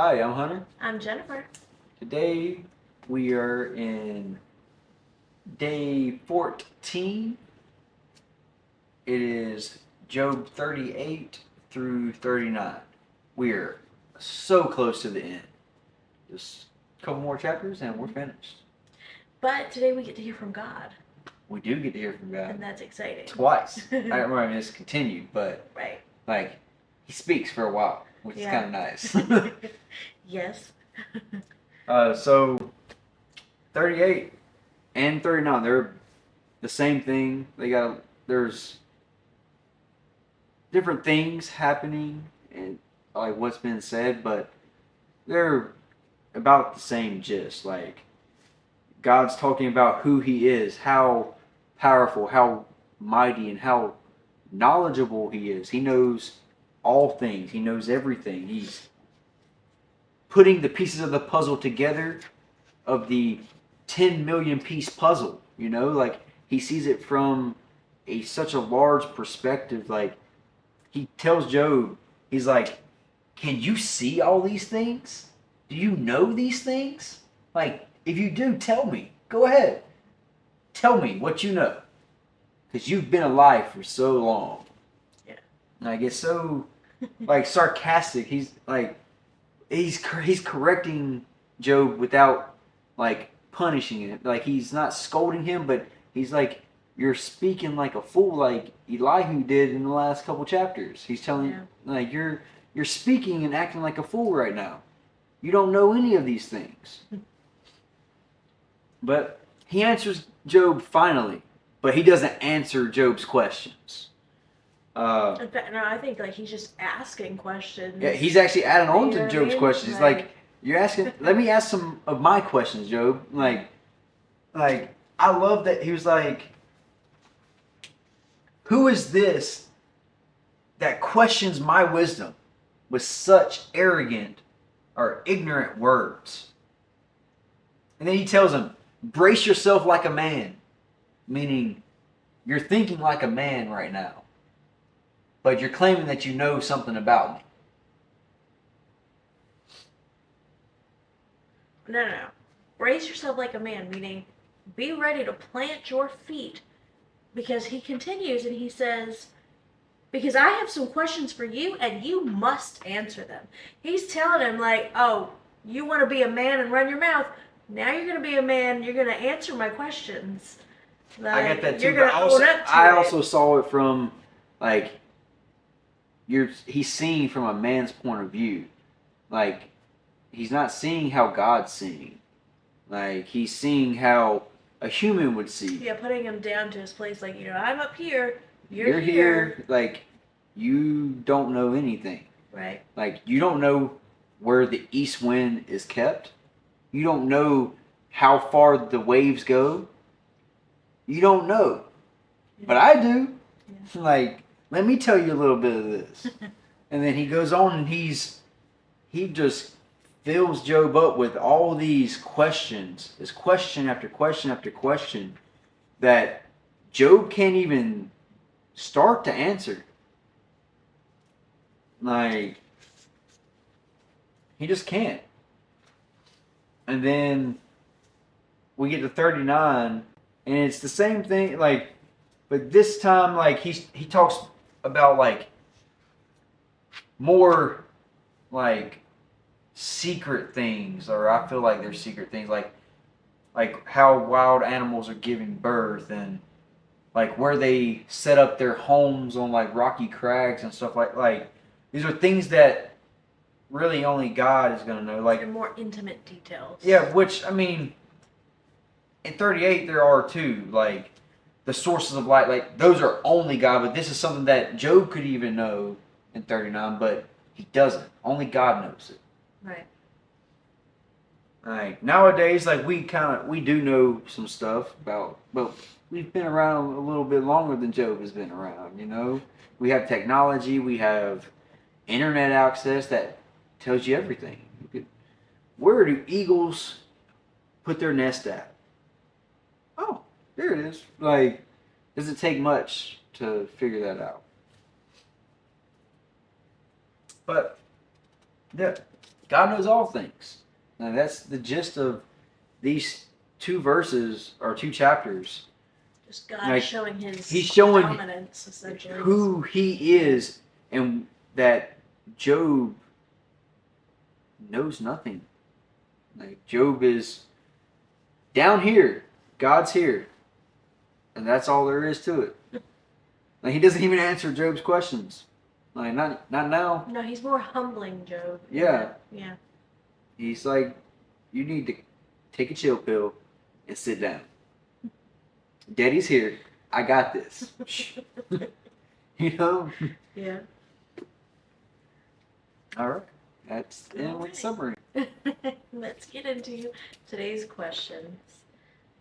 Hi, I'm Hunter. I'm Jennifer. Today we are in day 14. It is Job 38 through 39. We're so close to the end. Just a couple more chapters and we're finished. But today we get to hear from God. We do get to hear from God. And that's exciting. Twice. I mean, it's continued, but right. Like, he speaks for a while, which is kind of nice. Yes. So 38 and 39, they're the same thing. There's different things happening and like what's been said, but they're about the same gist. Like, God's talking about who he is, how powerful, how mighty, and how knowledgeable he is. He knows all things. He knows everything. He's putting the pieces of the puzzle together of the 10 million piece puzzle. You know, like, he sees it from such a large perspective. Like, he tells Job, he's like, can you see all these things? Do you know these things? Like, if you do, tell me. Go ahead. Tell me what you know. Because you've been alive for so long. Yeah. Like, it's so, like, sarcastic. He's correcting Job without, like, punishing him. Like, he's not scolding him, but he's like, you're speaking like a fool, like Elihu did in the last couple chapters. He's telling like, you're speaking and acting like a fool right now. You don't know any of these things. But he answers Job finally, but he doesn't answer Job's questions. In fact, no, I think like he's just asking questions. Yeah, he's actually adding on to Job's questions. He's like, you're asking, let me ask some of my questions, Job. Like, I love that he was like, who is this that questions my wisdom with such arrogant or ignorant words? And then he tells him, brace yourself like a man, meaning you're thinking like a man right now, but you're claiming that you know something about me. No. Brace yourself like a man, meaning be ready to plant your feet. Because he continues and he says, because I have some questions for you and you must answer them. He's telling him like, oh, you want to be a man and run your mouth. Now you're going to be a man. You're going to answer my questions. Like, I get that too. You're going to own up to I it. also saw it from like, he's seeing from a man's point of view. Like, he's not seeing how God's seeing. Like, he's seeing how a human would see. Yeah, putting him down to his place. Like, I'm up here. You're here. Like, you don't know anything. Right. Like, you don't know where the east wind is kept. You don't know how far the waves go. You don't know. Yeah. But I do. Yeah. Like, let me tell you a little bit of this. And then he goes on and he just fills Job up with all these questions. This question after question after question that Job can't even start to answer. Like, he just can't. And then we get to 39, and it's the same thing, like, but this time, like, he talks about, like, more, like, secret things, or I feel like they're secret things, like how wild animals are giving birth, and like where they set up their homes on like rocky crags and stuff like these are things that really only God is gonna know. Like, they're more intimate details. Yeah, which I mean, in 38 there are too, like the sources of light, like those are only God, but this is something that Job could even know in 39, but he doesn't. Only God knows it. Right. Like, nowadays, like, we do know some stuff about, but we've been around a little bit longer than Job has been around, you know? We have technology, we have internet access that tells you everything. Where do eagles put their nest at? Oh, there it is. Like, does it take much to figure that out? But God knows all things. Now that's the gist of these 2 verses or 2 chapters. Just God Like, showing his he's showing dominance, essentially. who he is, and that Job knows nothing. Like, Job is down here, God's here, and that's all there is to it. Like, he doesn't even answer Job's questions. Like, not now. No, he's more humbling Job. Yeah. Yeah. He's like, you need to take a chill pill and sit down. Daddy's here. I got this. You know? Yeah. All right. That's the end with summary. Let's get into today's questions.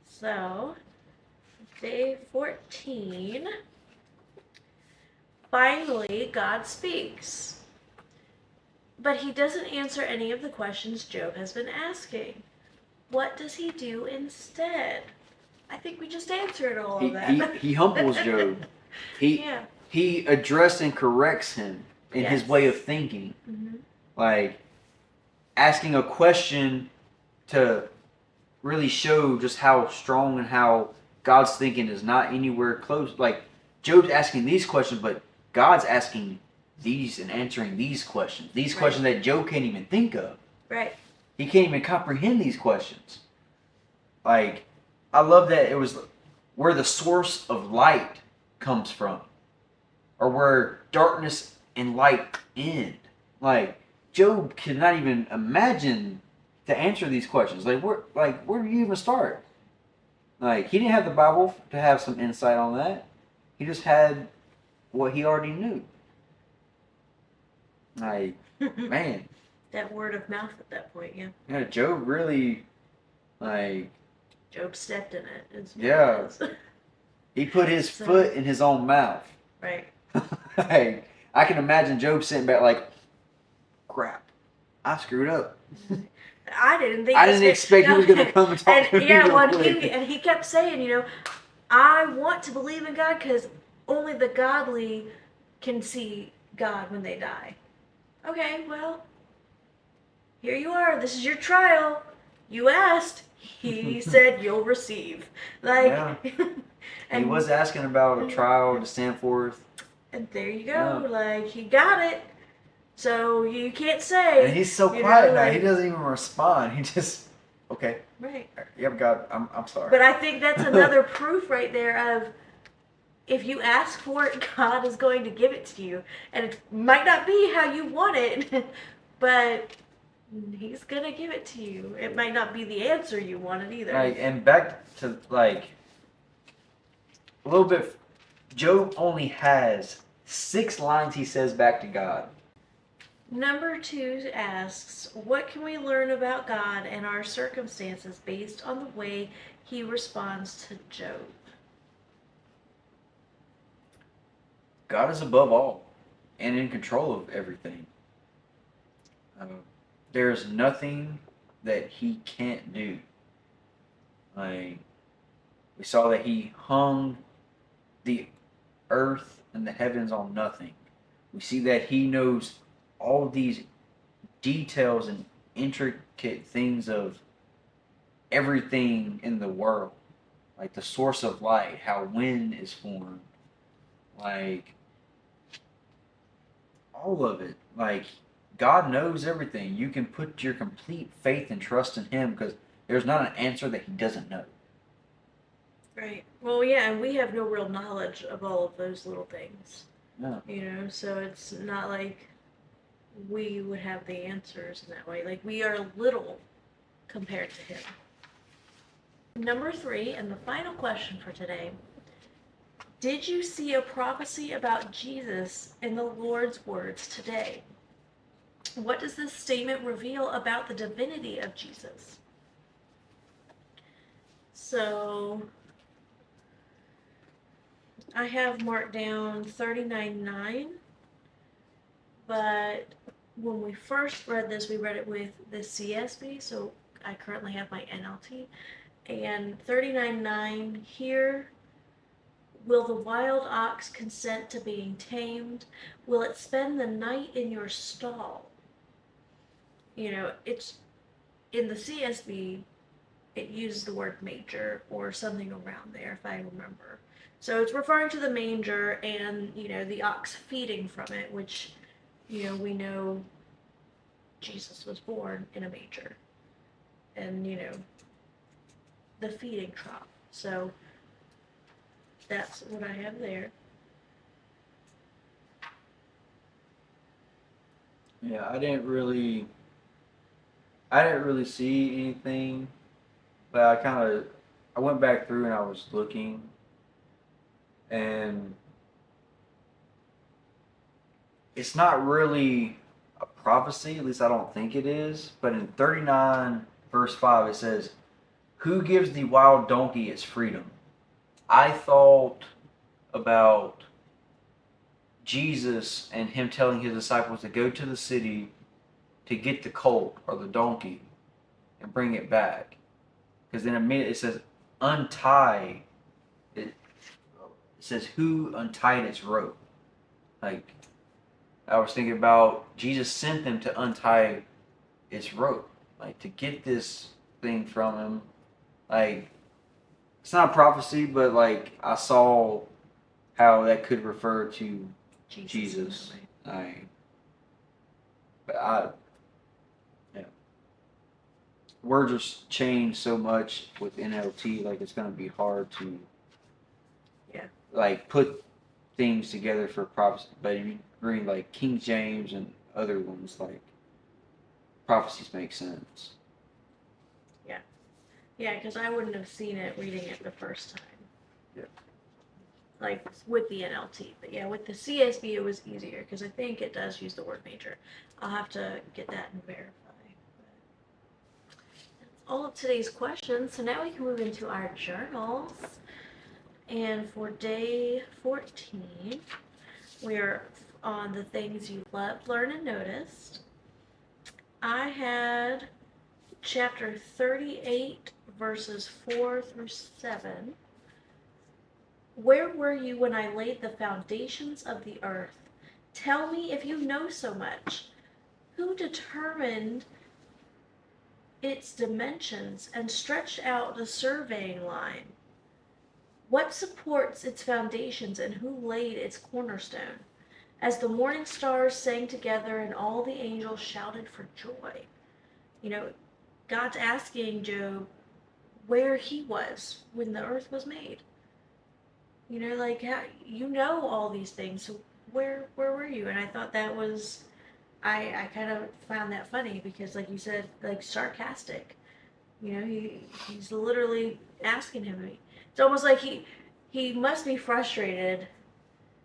So, day 14. Finally, God speaks. But he doesn't answer any of the questions Job has been asking. What does he do instead? I think we just answered all of that. He humbles Job. He addressed and corrects him in his way of thinking. Mm-hmm. Like, asking a question to really show just how strong and how God's thinking is not anywhere close. Like, Job's asking these questions, but God's asking these and answering these questions. These questions that Job can't even think of. Right. He can't even comprehend these questions. Like, I love that it was where the source of light comes from, or where darkness and light end. Like, Job cannot even imagine to answer these questions. Like, where do you even start? Like, he didn't have the Bible to have some insight on that. He just had what he already knew. Like, man. That word of mouth at that point, yeah. Yeah, Job really, like... Job stepped in it. Yeah. He put his foot in his own mouth. Right. Like, I can imagine Job sitting back like, crap, I screwed up. I didn't expect he was going to come and talk to me real quick. He kept saying, I want to believe in God because only the godly can see God when they die. Okay, well, here you are. This is your trial. You asked. He said you'll receive. Like, yeah. And he was asking about a trial to stand forth. And there you go. Yeah. Like, he got it. So you can't say. And he's so quiet now. He doesn't even respond. He just, okay. Right. Yep, God, I'm sorry. But I think that's another proof right there of, if you ask for it, God is going to give it to you. And it might not be how you want it, but he's going to give it to you. It might not be the answer you wanted either. Like, and back to, like, a little bit, Job only has 6 lines he says back to God. Number 2 asks, what can we learn about God and our circumstances based on the way he responds to Job? God is above all and in control of everything. There's nothing that he can't do. Like, we saw that he hung the earth and the heavens on nothing. We see that he knows all these details and intricate things of everything in the world. Like the source of light, how wind is formed. Like, all of it. Like, God knows everything. You can put your complete faith and trust in him because there's not an answer that he doesn't know. Right. Well, yeah, and we have no real knowledge of all of those little things. No. So it's not like we would have the answers in that way. Like, we are little compared to him. Number 3, and the final question for today. Did you see a prophecy about Jesus in the Lord's words today? What does this statement reveal about the divinity of Jesus? So, I have marked down 39:9, but when we first read this, we read it with the CSB, so I currently have my NLT. And 39:9 here, will the wild ox consent to being tamed? Will it spend the night in your stall? it's in the CSB, it uses the word manger or something around there, if I remember. So it's referring to the manger and, the ox feeding from it, which, we know Jesus was born in a manger. And, the feeding trough. So that's what I have there. Yeah, I didn't really see anything, but I went back through and I was looking, and it's not really a prophecy, at least I don't think it is, but in 39 verse 5 it says, "Who gives the wild donkey its freedom?" I thought about Jesus and him telling his disciples to go to the city to get the colt or the donkey and bring it back. Because in a minute it says, untie it. It says, who untied its rope? Like, I was thinking about Jesus sent them to untie its rope. Like, to get this thing from him. Like, it's not a prophecy, but like, I saw how that could refer to Jesus. Yeah. Words just change so much with NLT. Like, it's gonna be hard to like put things together for prophecy. But if you read like King James and other ones, like prophecies make sense. Yeah, because I wouldn't have seen it reading it the first time. Yeah. Like with the NLT. But yeah, with the CSB it was easier because I think it does use the word major. I'll have to get that and verify. But that's all of today's questions. So now we can move into our journals. And for day 14, we're on the things you loved, learned, and noticed. I had chapter 38, verses 4 through 7. Where were you when I laid the foundations of the earth? Tell me if you know so much. Who determined its dimensions and stretched out the surveying line? What supports its foundations and who laid its cornerstone? As the morning stars sang together and all the angels shouted for joy. God's asking Job where he was when the earth was made. Like, how, all these things, so where were you? And I thought that was, I kind of found that funny because, like you said, like sarcastic. He's literally asking him. It's almost like he must be frustrated,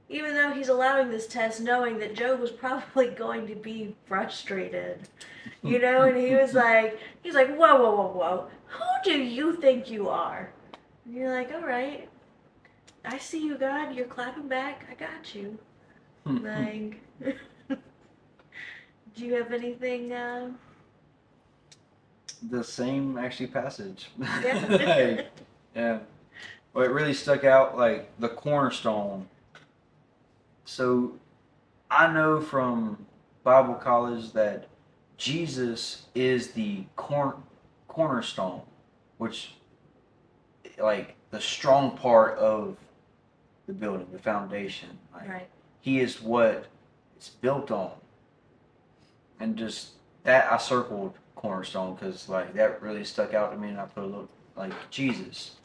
even though he's allowing this test, knowing that Job was probably going to be frustrated. And he was like, whoa, whoa, whoa, whoa. Who do you think you are? And you're like, all right, I see you, God. You're clapping back. I got you. Like, do you have anything? The same actually passage. Yeah. Yeah. Well, it really stuck out, like the cornerstone. So I know from Bible college that Jesus is the cornerstone, which, like, the strong part of the building, the foundation. Like, Right. He is what it's built on. And just that, I circled cornerstone because, like, that really stuck out to me, and I put a little, like, Jesus.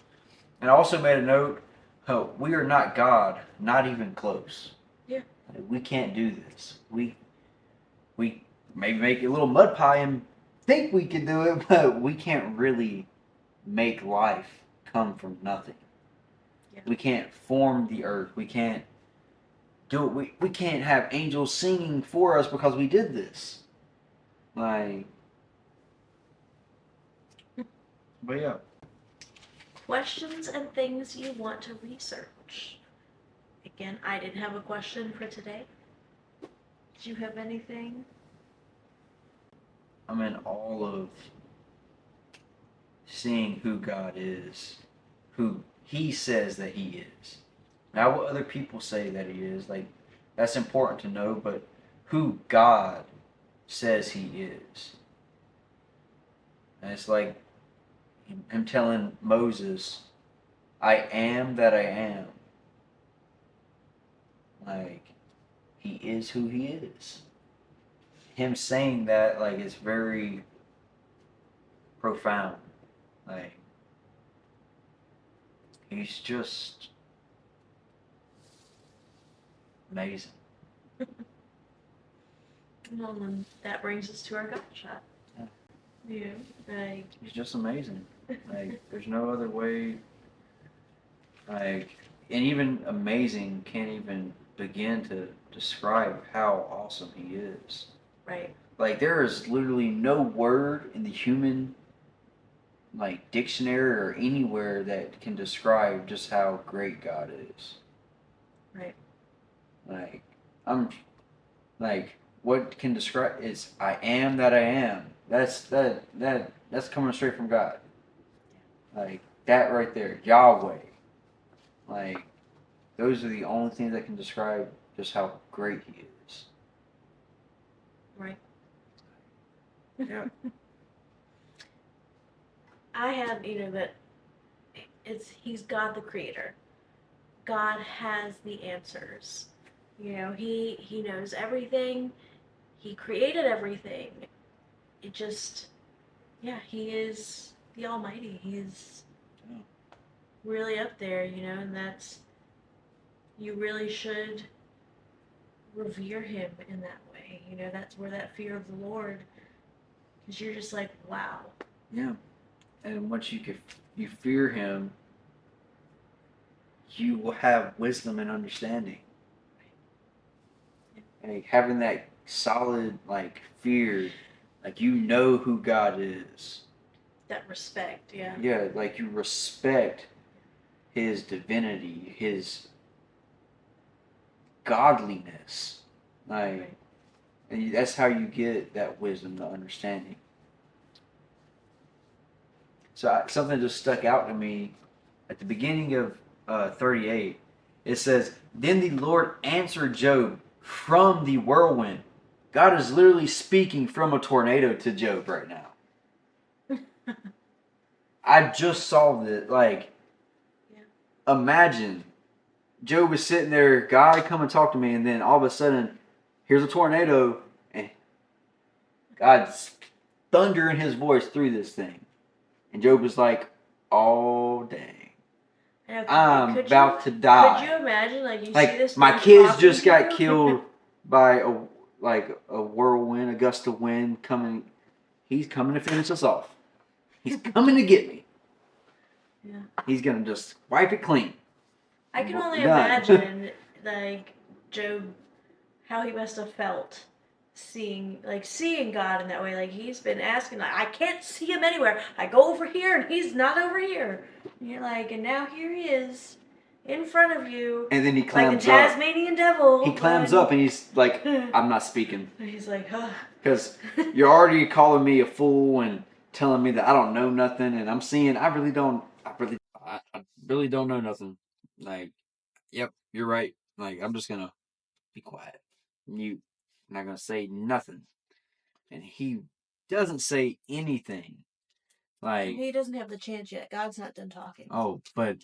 And I also made a note, we are not God, not even close. Yeah. Like, we can't do this. We maybe make a little mud pie and think we can do it, but we can't really make life come from nothing. Yeah. We can't form the earth. We can't do it. We can't have angels singing for us because we did this. Like, but yeah. Questions and things you want to research. Again, I didn't have a question for today. Did you have anything? I'm in all of seeing who God is, who He says that He is. Not what other people say that He is. Like, that's important to know, but who God says He is. And it's like him telling Moses, I am that I am. Like, he is who he is. Him saying that, like, it's very profound. Like, he's just amazing. Well, and that brings us to our gut shot. Yeah. Like, He's just amazing. Like, there's no other way. Like, and even amazing can't even begin to describe how awesome he is. right. Like, there is literally no word in the human like dictionary or anywhere that can describe just how great God is. Right. Like, I'm like, what can describe is I am that I am. That's coming straight from God. Like that right there, Yahweh. Like those are the only things that can describe just how great he is. Right. Yeah. I have, that he's God the creator. God has the answers. He knows everything. He created everything. It just, yeah, he is the Almighty. He's really up there, and you really should revere him in that way. That's where that fear of the Lord, because you're just like, wow. Yeah. And once you fear him, you will have wisdom and understanding. Like having that solid like fear, like you know who God is. That respect, yeah. Yeah, like you respect his divinity, his godliness. Like Right. and that's how you get that wisdom, the understanding. So something just stuck out to me at the beginning of 38. It says, "Then the Lord answered Job from the whirlwind." God is literally speaking from a tornado to Job right now. I just saw that. Like, yeah. Imagine Job is sitting there, God, come and talk to me, and then all of a sudden, here's a tornado, and God's thunder in his voice through this thing. And Job is like, oh, dang. I'm about to die. Could you imagine, like, you like, see this my thing kids just got you? killed by a whirlwind, a gust of wind coming. He's coming to finish us off. He's coming to get me. Yeah. He's gonna just wipe it clean. I can only imagine, like, Job, how he must have felt seeing God in that way. Like, he's been asking, like, I can't see him anywhere. I go over here and he's not over here. And you're like, and now here he is in front of you. And then he clams like the Tasmanian devil. He clams up and he's like, I'm not speaking. He's like, huh. Because you're already calling me a fool and telling me that I don't know nothing, and I'm seeing I really don't know nothing. Like, yep, you're right. Like, I'm just gonna be quiet, mute. I'm not gonna say nothing. And he doesn't say anything. Like, he doesn't have the chance yet. God's not done talking. Oh, but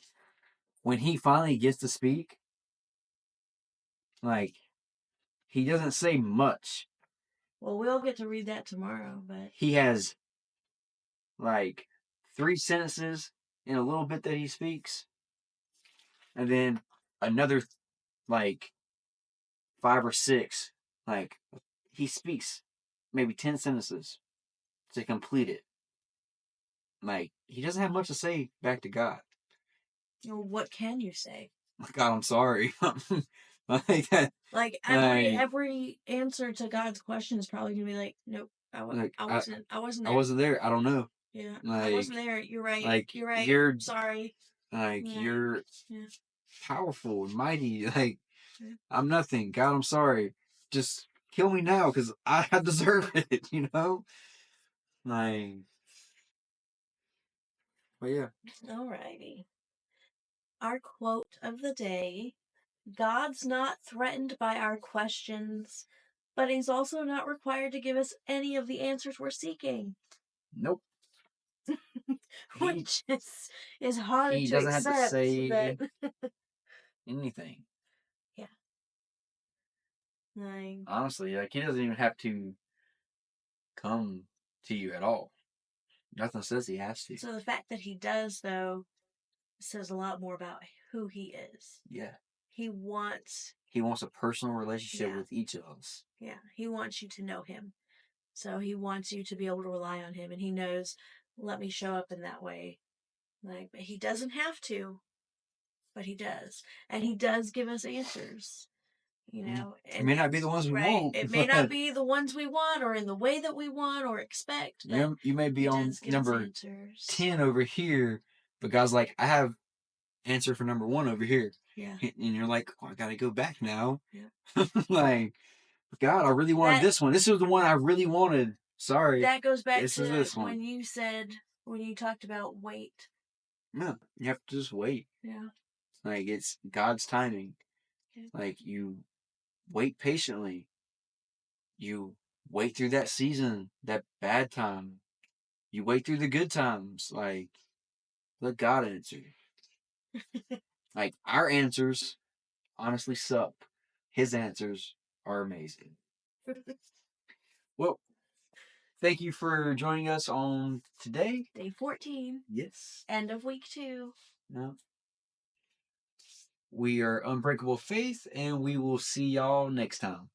when he finally gets to speak, like, he doesn't say much. Well, we'll get to read that tomorrow, but he has like 3 sentences in a little bit that he speaks, and then another like 5 or 6. Like, he speaks maybe 10 sentences to complete it. Like, he doesn't have much to say back to God. What can you say? God, I'm sorry. like every answer to God's question is probably gonna be like, nope, I wasn't there. I wasn't there. I don't know. Yeah, I wasn't there. You're right. Like, you're right. You're sorry. Like, Yeah. you're Yeah. powerful and mighty. Like, I'm nothing. God, I'm sorry. Just kill me now because I deserve it, you know? Like, but yeah. Alrighty. Our quote of the day: God's not threatened by our questions, but he's also not required to give us any of the answers we're seeking. Nope. which is hard He to doesn't have to accept. say That anything. yeah, like Honestly, like he doesn't even have to come to you at all. Nothing says he has to. so the fact that he does though says a lot more about who he is. Yeah. He wants He wants a personal relationship Yeah. with each of us. Yeah, he wants you to know him. So he wants you to be able to rely on him, and he knows, let me show up in that way. Like, but he doesn't have to, but he does. And he does give us answers, you know. It And may not be the ones we want. it may not be the ones we want or in the way that we want or expect, but you may be he on does give us number answers. 10 over here, but God's like, I have answer for number 1 over here. Yeah. And you're like, oh, I gotta go back now. Yeah. Like, God, I really wanted this one. This is the one I really wanted. Sorry. That goes back This to is this one. when you talked about wait. No, you have to just wait. Yeah. Like, it's God's timing. Yeah. Like, you wait patiently. You wait through that season, that bad time. You wait through the good times. Like, let God answer. Like, our answers honestly suck. His answers are amazing. Well, thank you for joining us on today. Day 14. Yes. End of week 2. No. We are Unbreakable Faith, and we will see y'all next time.